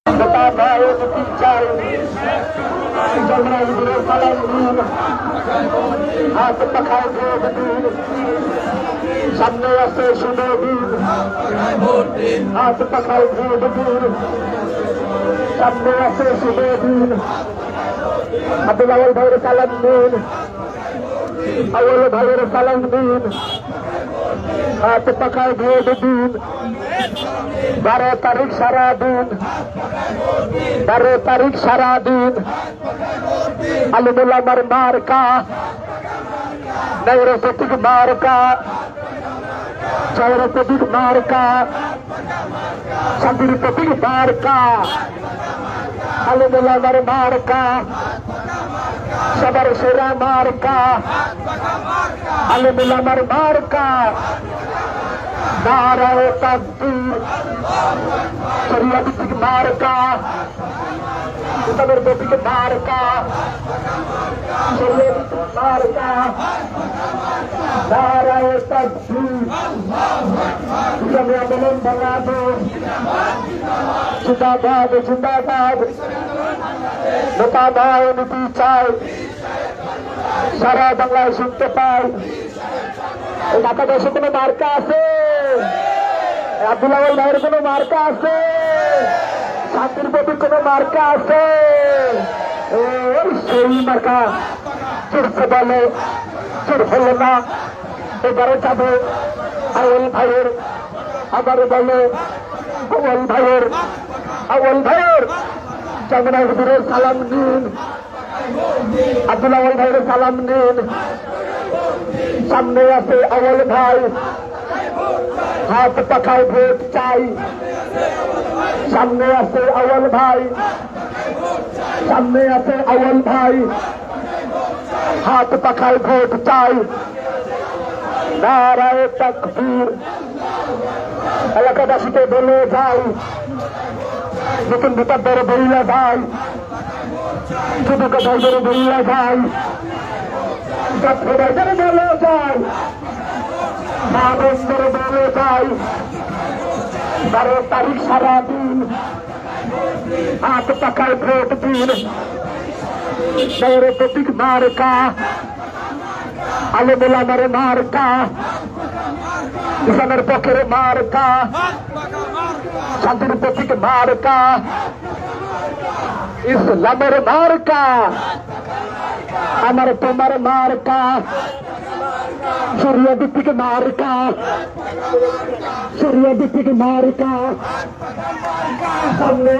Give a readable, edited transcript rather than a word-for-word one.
সামনে আছে সুনবীর হাত পাখায় ভোট দিন, সামনে আছে সুনবীর আব্দুল আউয়াল ভাইয়ের সালাম দিন, আউয়াল ভাইয়ের সালাম দিন, হাত পাখায় ভোট দিন। 12 তারিখ সারা দিন, 12 তারিখ সারা দিন আলিমুল আমার মার্কা, নৈর প্রতীক মার্কা, জয়ের প্রতীক মার্কা, শান্তির প্রতীক মার্কা, আলিমুল আমার মার্কা, সবার সেরা মার্কা, আলিমুল আমার মার্কা। নারায়ে তাকবীর, শরিয়া ভিত্তিক মার্কা, ইসলামের প্রতীক মার্কা, শরিয়া ভিত্তিক মার্কা। নারায়ে তাকবীর, ইসলামী আন্দোলন বাংলাদেশ জিন্দাবাদ জিন্দাবাদ। নেতা নয় নীতি চাই, সারা বাংলায় শুনতে পাই। এই ঢাকা দেশে কোনো মার্কা আছে? আব্দুল আউয়াল ভাইয়ের কোনো মার্কা আছে? শান্তির প্রতি কোনো মার্কা আছে? সেই মার্কা চুরছে বলে, চুর হলো না, এবারে যাবে আউয়াল ভাইয়ের। আবার বলে আউয়াল ভাইয়ের, আউয়াল ভাইয়ের যমুনা হুজুরের সালাম নিন, আব্দুল আউয়াল ভাইয়ের সালাম নিন। সামনে আছে আউয়াল ভাই, হাত পাখায় ভোট চাই। সামনে আছে আউয়াল ভাই, সামনে আছে আউয়াল ভাই, হাত পাখায় ভোট চাই। নারায়ে তাকবীর, এলাকাবাসীকে বলে যাই, নতুন ভোটারদের বইলা যাই, যুবক ভাইদের বইলা যাই, ছাত্র ভাইদের বলে যাই, মা বোনদের বলে যাই। 12 তারিখ সারা দিন হাত পাখায় ভোট দিন, নৈর প্রতীক মার্কা, আলিমুল আমার মার্কা, ইসলামের পক্ষের মার্কা, শান্তির প্রতীক মার্কা, ইসলামের মার্কা, আমার তোমার মার্কা, শরিয়া ভিত্তিক মার্কা, শরিয়া ভিত্তিক মার্কা। সামনে